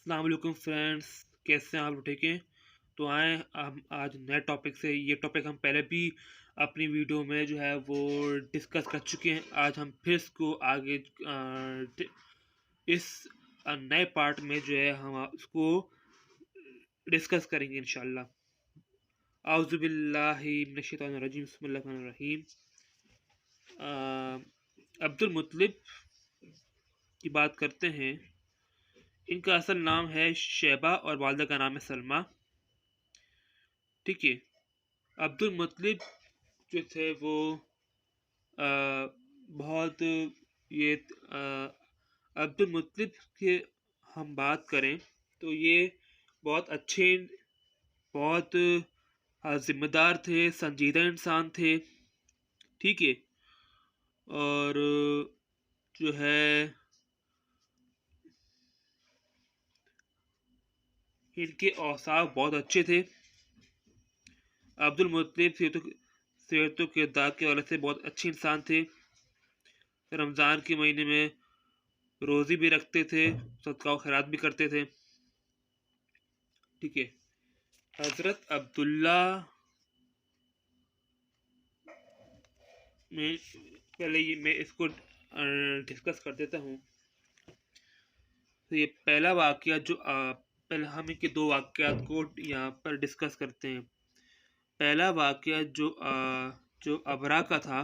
अस्सलाम वालेकुम फ्रेंड्स, कैसे हैं आप लोग? ठीक हैं। तो आए हम आज नए टॉपिक से। ये टॉपिक हम पहले भी अपनी वीडियो में जो है वो डिस्कस कर चुके हैं। आज हम फिर इसको आगे इस नए पार्ट में जो है हम इसको डिस्कस करेंगे इंशाल्लाह। आउज़ु बिल्लाहि मिनश शैतानिर रजीम, बिस्मिल्लाहिर रहमानिर रहीम। अब्दुल मुत्तलिब की बात करते हैं। इनका असल नाम है शैबा और वालिदा का नाम है सलमा। ठीक है। अब्दुल मुत्तलिब जो थे वो आ, बहुत ये अब्दुल मुत्तलिब के हम बात करें तो ये बहुत अच्छे, बहुत जिम्मेदार थे, संजीदा इंसान थे। ठीक है। और जो है इनके औसाफ बहुत अच्छे थे। अब्दुल मुत्तलिब सीरत किरदार के वजह से बहुत अच्छे इंसान थे। रमज़ान के महीने में रोज़ी भी रखते थे, सदका व खैरात भी करते थे। ठीक है। हज़रत अब्दुल्ला में पहले ये मैं इसको डिस्कस कर देता हूँ। तो ये पहला वाक़या जो पहले हम इनके दो वाक़यात को यहाँ पर डिस्कस करते हैं। पहला वाक़या जो अबरा का था,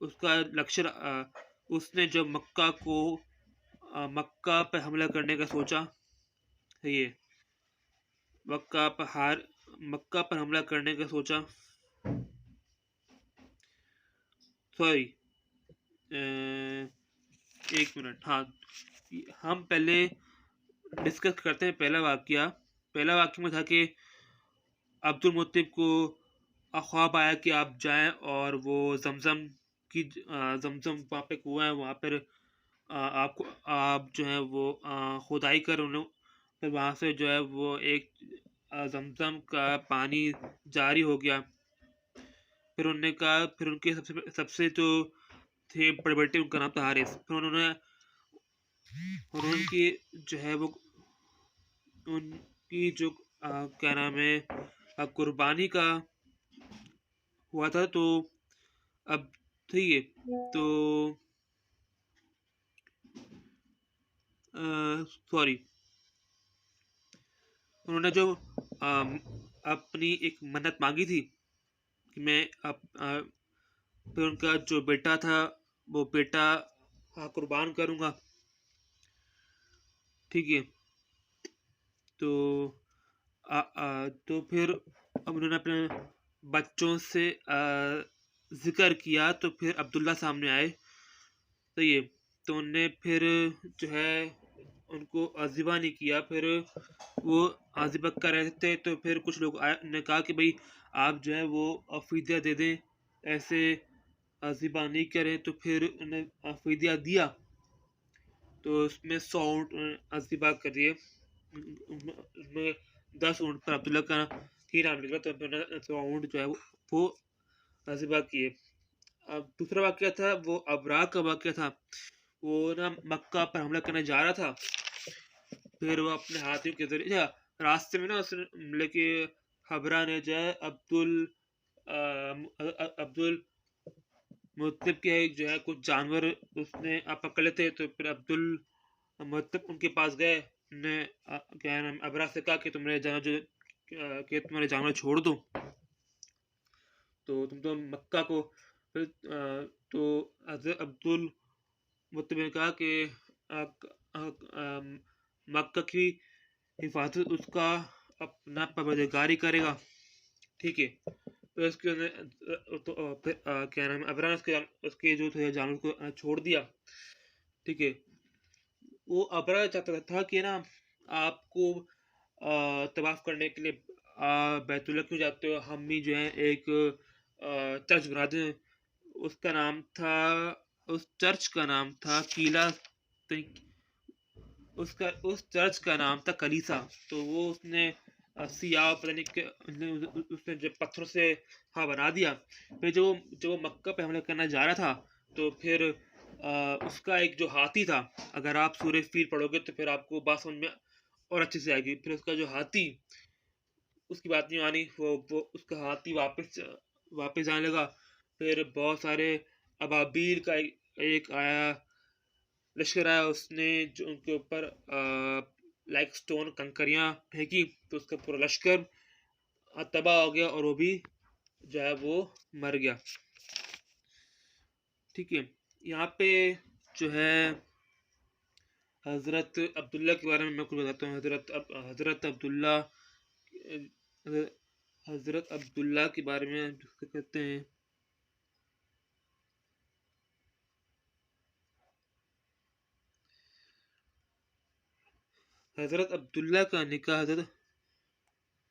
उसका लक्ष्य उसने जब मक्का पर हमला करने का सोचा। ये मक्का पर हमला करने का सोचा। सॉरी, एक मिनट। हाँ, हम पहले डिस्कस करते हैं पहला वाक़या में था कि अब्दुल मुत्तलिब को ख्वाब आया कि आप जाएं और वो जमजम वहाँ पे कुआं है, वहाँ पर आप जो है वो खुदाई कर उन्हें, फिर वहाँ से जो है वो एक जमजम का पानी जारी हो गया। फिर उन्होंने कहा, फिर उनके सबसे जो थे बड़े बेटे, उनका नाम था हारिस। फिर उनकी जो है वो उनकी जो क्या नाम है कुर्बानी का हुआ था। तो अब ठीक है। तो सॉरी, उन्होंने जो अपनी एक मन्नत मांगी थी कि मैं फिर उनका जो बेटा था वो बेटा कुर्बान करूंगा। ठीक है। तो तो फिर अब उन्होंने अपने बच्चों से जिक्र किया, तो फिर अब्दुल्ला सामने आए। तो ये तो उनने फिर जो है उनको अज़िबा नहीं किया। फिर वो अज़िबा कर रहे थे, तो फिर कुछ लोग आए, ने कहा कि भाई आप जो है वो फ़िदिया दे दें, ऐसे अज़िबा नहीं करें। तो फिर उन्हें फ़िदिया दिया। तो उसमें 100 ऊँट अज़िबा कर दिए। उसमें 10 ऊँट पर अब्दुल्ला का ही नाम लिखा, तो उन्होंने 100 ऊँट जो है वो अज़िबा किए। अब दूसरा वाक़या था वो अबरा का वाक़या था। वो ना मक्का पर हमला करने जा रहा था। फिर वो अपने हाथियों के जरिए रास्ते में ना उसने मतलब कि हबरा ने जो है अब्दुल मुत्तलिब के जो है कुछ जानवर उसने पकड़ लेते। तो फिर अब्दुल मुत्तलिब उनके पास गए ने क्या नाम अबरा से कहा कि तुम्हारे जानवर छोड़ दो, तो तुम तो मक्का को। फिर तो हज़रत अब्दुल मुत्तलिब ने कहा कि मक्का की हिफाजत उसका अपना परवरदिगार करेगा। ठीक है। तो फिर क्या नाम है अबरा ने उसके जो थे जानवर को छोड़ दिया। ठीक है। वो अबरा चाहता था कि ना आपको तवाफ करने के लिए बैतुल्ला क्यों जाते हो, हम भी जो है एक चर्च बना दें। उसका नाम था उस चर्च का नाम था किला। उस चर्च का नाम था कलीसा। तो वो उसने सिया पता नहीं उसने जब पत्थरों से बना दिया। फिर जो वो मक्का पे हमला करना जा रहा था, तो फिर उसका एक जो हाथी था, अगर आप सूरह फील पढ़ोगे तो फिर आपको बात समझ में और अच्छे से आएगी। फिर उसका जो हाथी, उसकी बात नहीं मानी, वो उसका हाथी वापस आने लगा। फिर बहुत सारे अबाबील का एक आया, लश्कर आया, उसने जो उनके ऊपर लाइक स्टोन कंकरियां फेंकी, तो उसका पूरा लश्कर तबाह हो गया और वो भी जो है वो मर गया। ठीक है, यहाँ पे जो है हज़रत अब्दुल्ला के बारे में मैं कुछ बताता हूँ। हज़रत अब्दुल्ला के बारे में डिस्कस करते हैं। हज़रत अब्दुल्ला का निकाह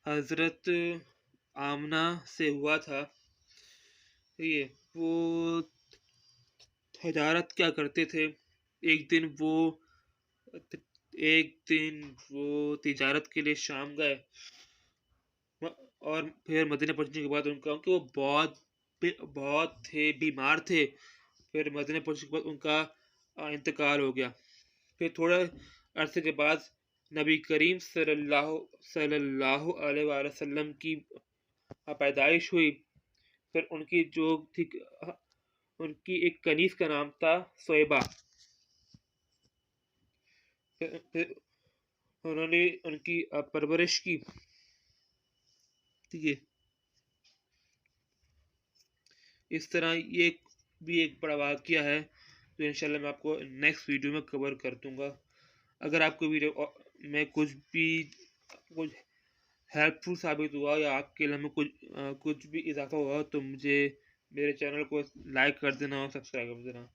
हज़रत आमना से हुआ था। ये वो तजारत क्या करते थे। एक दिन वो तिजारत के लिए शाम गए, और फिर मदीना पहुंचने के बाद उनका, क्योंकि वो बहुत थे, बीमार थे। फिर मदीना पहुंचने के बाद उनका इंतकाल हो गया। फिर थोड़ा अरसे के बाद नबी करीम सल्लल्लाहु अलैहि वसल्लम की पैदाइश हुई। फिर उनकी जो थी, उनकी एक कनीज का नाम था सोएबा। फिर उन्होंने उनकी परवरिश की। ठीक है, इस तरह ये भी एक बड़ा वाक़या है, तो इंशाल्लाह मैं आपको नेक्स्ट वीडियो में कवर कर दूंगा। अगर आपको वीडियो में कुछ हेल्पफुल साबित हुआ या आपके लिए में कुछ भी इजाफा हुआ, तो मुझे मेरे चैनल को लाइक कर देना और सब्सक्राइब कर देना।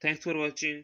Thanks for watching.